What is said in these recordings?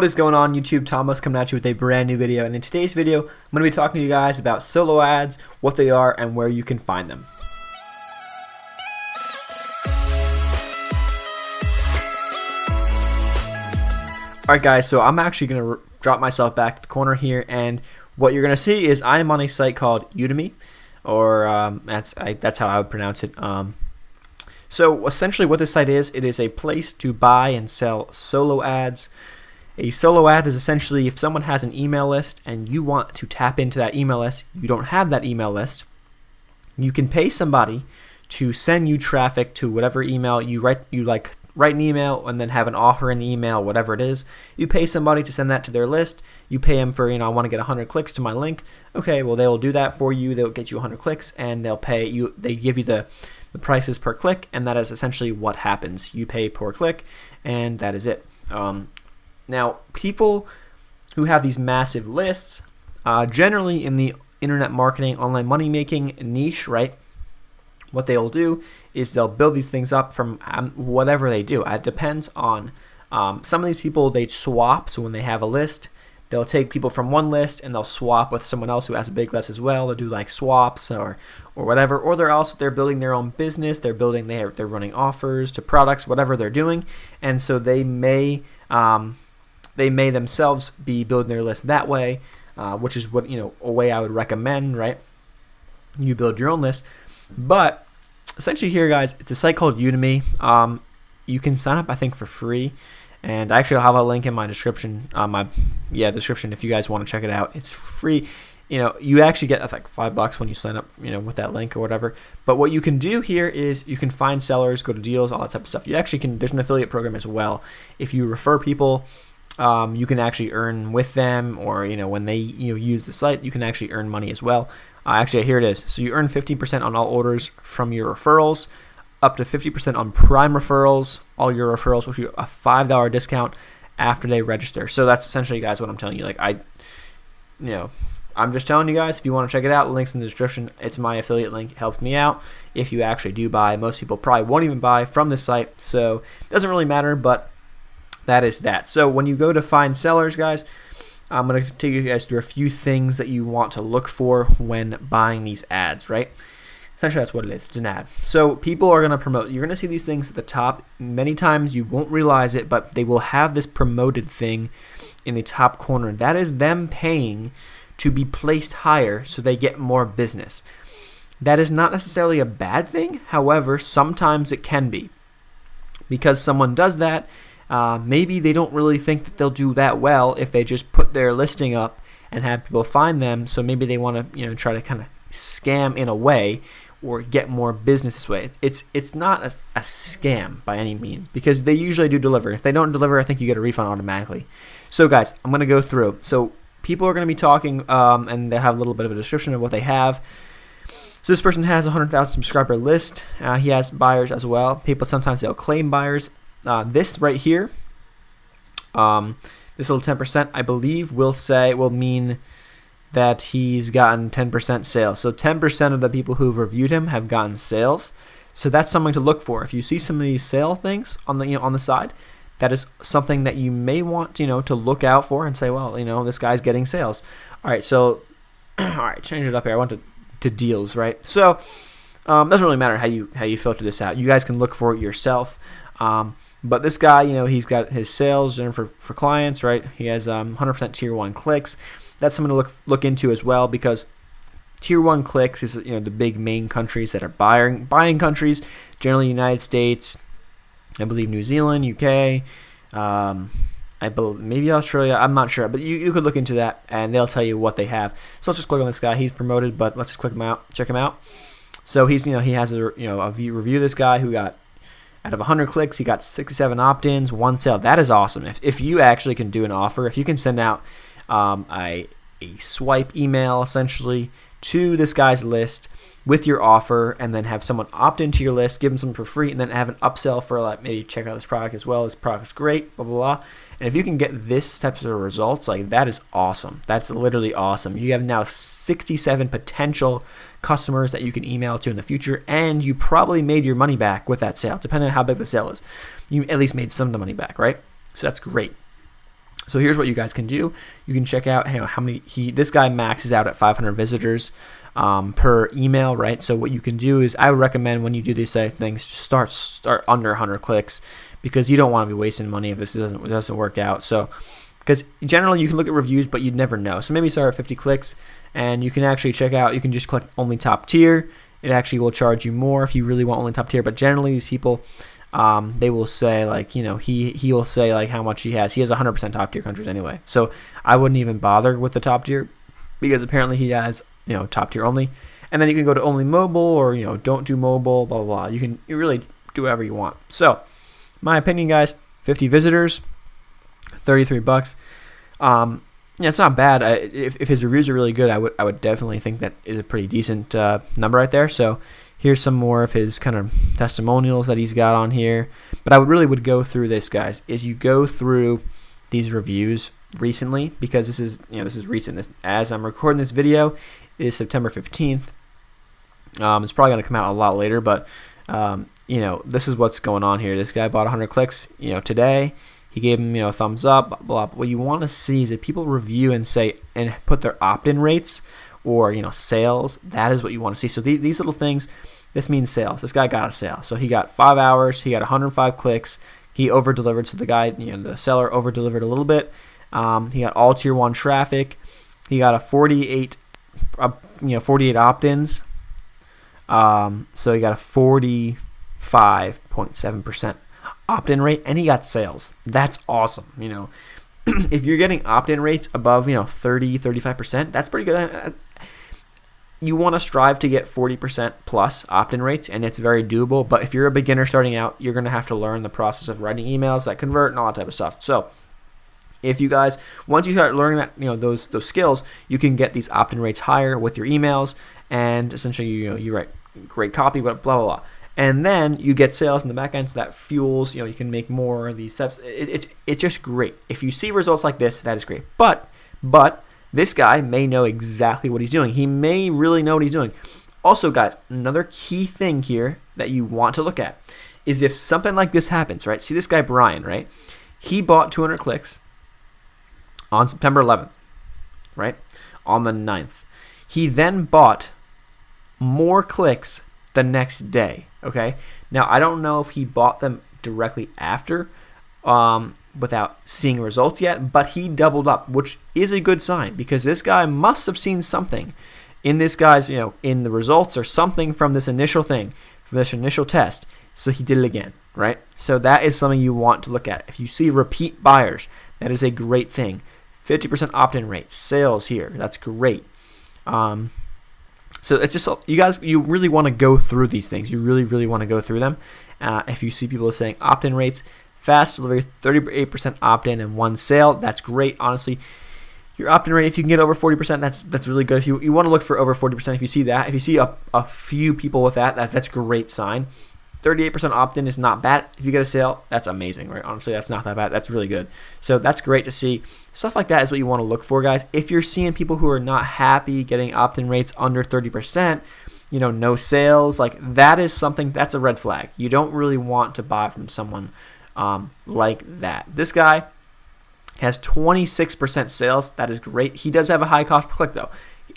What is going on YouTube? Thomas coming at you with a brand new video, and in today's video I'm going to be talking to you guys about solo ads, what they are, and where you can find them. Alright guys, so I'm actually going to drop myself back to the corner here, and what you're going to see is I am on a site called Udimi, or that's how I would pronounce it. So essentially what this site is, it is a place to buy and sell solo ads. A solo ad is essentially if someone has an email list and you want to tap into that email list, you don't have that email list, you can pay somebody to send you traffic to whatever email you write an email and then have an offer in the email, whatever it is. You pay somebody to send that to their list. You pay them for, I want to get 100 clicks to my link. Okay, well, they will do that for you. They'll get you 100 clicks and they'll pay you. They give you the prices per click, and that is essentially what happens. You pay per click, and that is it. Now, people who have these massive lists, generally in the internet marketing, online money making niche, right? What they'll do is they'll build these things up from whatever they do. It depends on some of these people. They swap. So when they have a list, they'll take people from one list and they'll swap with someone else who has a big list as well. They'll do like swaps or whatever. Or they're building their own business. They're running offers to products, whatever they're doing, and so they may themselves be building their list that way, which is what a way I would recommend, right? You build your own list. But essentially here, guys, it's a site called Udimi. You can sign up, I think, for free, and actually I'll have a link in my description. Description if you guys want to check it out. It's free. You actually get like $5 when you sign up, with that link or whatever. But what you can do here is you can find sellers, go to deals, all that type of stuff. You actually can. There's an affiliate program as well. If you refer people, you can actually earn with them, or when they use the site, you can actually earn money as well. Actually, here it is. So you earn 15% on all orders from your referrals, up to 50% on prime referrals. All your referrals will give you a $5 discount after they register. So that's essentially, guys, what I'm telling you. I'm just telling you guys, if you want to check it out, link's in the description. It's my affiliate link. It helps me out if you actually do buy. Most people probably won't even buy from this site, so it doesn't really matter, but that is that. So when you go to find sellers, guys, I'm going to take you guys through a few things that you want to look for when buying these ads, right? Essentially, that's what it is. It's an ad. So people are going to promote. You're going to see these things at the top. Many times you won't realize it, but they will have this promoted thing in the top corner. That is them paying to be placed higher so they get more business. That is not necessarily a bad thing. However, sometimes it can be. Because someone does that, maybe they don't really think that they'll do that well if they just put their listing up and have people find them. So maybe they want to try to kind of scam in a way or get more business this way. It's not a scam by any means, because they usually do deliver. If they don't deliver, I think you get a refund automatically. So guys, I'm going to go through. So people are going to be talking, and they have a little bit of a description of what they have. So this person has a 100,000 subscriber list. He has buyers as well. People sometimes they'll claim buyers. This right here, this little 10%, I believe, will mean that he's gotten 10% sales. So 10% of the people who've reviewed him have gotten sales. So that's something to look for. If you see some of these sale things on the on the side, that is something that you may want to look out for and say, well, this guy's getting sales. All right, so all right, change it up here. I went to deals, right? So doesn't really matter how you filter this out. You guys can look for it yourself. But this guy, he's got his sales for clients, right? He has 100% tier 1 clicks. That's something to look into as well, because tier 1 clicks is the big main countries that are buying countries, generally United States, I believe New Zealand, UK, I believe maybe Australia. I'm not sure, but you could look into that and they'll tell you what they have. So let's just click on this guy. He's promoted, but let's just click him out, check him out. So he's he has a review of this guy who got, out of 100 clicks, he got 67 opt-ins, 1 sale. That is awesome. If you actually can do an offer, if you can send out a swipe email essentially to this guy's list with your offer, and then have someone opt into your list, give them something for free, and then have an upsell for like, maybe check out this product as well. This product's great, blah, blah, blah. And if you can get this types of results, like, that is awesome. That's literally awesome. You have now 67 potential customers that you can email to in the future, and you probably made your money back with that sale, depending on how big the sale is. You at least made some of the money back, right? So that's great. So here's what you guys can do. You can check out how many this guy maxes out at 500 visitors per email, right? So what you can do is, I would recommend when you do these things, start under 100 clicks, because you don't want to be wasting money if this doesn't work out. So because generally you can look at reviews, but you'd never know. So maybe start at 50 clicks, and you can actually check out. You can just click only top tier. It actually will charge you more if you really want only top tier. But generally these people, they will say like, he will say like how much he has. He has 100% top tier countries anyway. So I wouldn't even bother with the top tier, because apparently he has top tier only. And then you can go to only mobile, or don't do mobile, blah blah blah. You really do whatever you want. So my opinion, guys, 50 visitors, $33. It's not bad. If his reviews are really good, I would definitely think that is a pretty decent number right there. So here's some more of his kind of testimonials that he's got on here. But I would go through this, guys. Is you go through these reviews recently, because this is recent. As I'm recording this video, it is September 15th. It's probably going to come out a lot later, but this is what's going on here. This guy bought 100 clicks, today. He gave him, a thumbs up, blah, blah. What you want to see is that people review and say, and put their opt-in rates or, sales. That is what you want to see. So these little things, this means sales. This guy got a sale. So he got 5 hours. He got 105 clicks. He over-delivered. So the guy, the seller over-delivered a little bit. He got all tier 1 traffic. He got a 48 opt-ins. So he got a 45.7% opt-in rate, and he got sales. That's awesome. If you're getting opt-in rates above 30-35%, that's pretty good. You want to strive to get 40% plus opt-in rates, and it's very doable. But if you're a beginner starting out, you're going to have to learn the process of writing emails that convert and all that type of stuff. So if you guys, once you start learning that, those skills, you can get these opt-in rates higher with your emails, and essentially you write great copy, but blah blah blah. And then you get sales in the back end, so that fuels, you can make more of these steps. It's just great. If you see results like this, that is great. But this guy may know exactly what he's doing. He may really know what he's doing. Also, guys, another key thing here that you want to look at is if something like this happens, right? See this guy, Brian, right? He bought 200 clicks on September 11th, right? On the 9th. He then bought more clicks the next day. Okay. Now I don't know if he bought them directly after, without seeing results yet, but he doubled up, which is a good sign, because this guy must have seen something in this guy's, in the results, or something from this initial thing, from this initial test. So he did it again, right? So that is something you want to look at. If you see repeat buyers, that is a great thing. 50% opt-in rate, sales here, that's great. So it's just, you guys, you really want to go through these things. You really, really want to go through them. If you see people saying opt-in rates, fast delivery, 38% opt-in and 1 sale, that's great. Honestly, your opt-in rate, if you can get over 40%, that's really good. If you want to look for over 40%, if you see that, if you see a few people with that's a great sign. 38% opt-in is not bad. If you get a sale, that's amazing, right? Honestly, that's not that bad. That's really good. So that's great to see. Stuff like that is what you want to look for, guys. If you're seeing people who are not happy getting opt-in rates under 30%, no sales, like that is something, that's a red flag. You don't really want to buy from someone like that. This guy has 26% sales. That is great. He does have a high cost per click, though.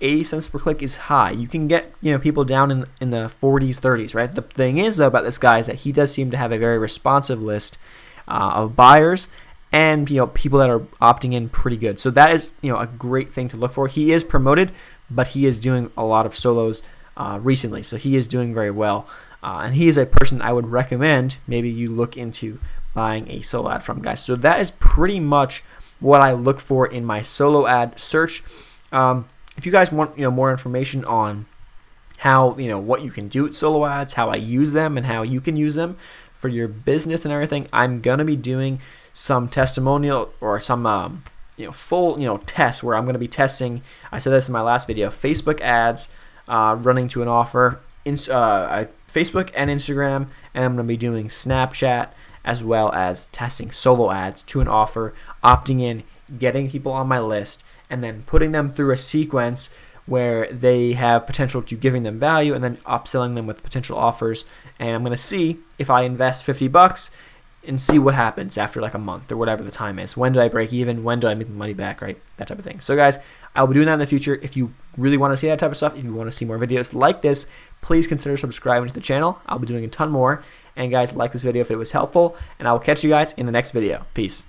80 cents per click is high. You can get people down in the 40s, 30s, right? The thing is, though, about this guy is that he does seem to have a very responsive list of buyers, and people that are opting in pretty good. So that is a great thing to look for. He is promoted, but he is doing a lot of solos recently, so he is doing very well. And he is a person I would recommend maybe you look into buying a solo ad from, guys. So that is pretty much what I look for in my solo ad search. If you guys want more information on how what you can do with solo ads, how I use them, and how you can use them for your business and everything, I'm gonna be doing some testimonial or some full tests where I'm gonna be testing. I said this in my last video: Facebook ads running to an offer, Facebook and Instagram, and I'm gonna be doing Snapchat, as well as testing solo ads to an offer, opting in, getting people on my list, and then putting them through a sequence where they have potential to giving them value, and then upselling them with potential offers. And I'm going to see if I invest $50 and see what happens after like a month or whatever the time is. When do I break even? When do I make the money back, right? That type of thing. So guys, I'll be doing that in the future. If you really want to see that type of stuff, if you want to see more videos like this, please consider subscribing to the channel. I'll be doing a ton more. And guys, like this video if it was helpful, and I will catch you guys in the next video. Peace.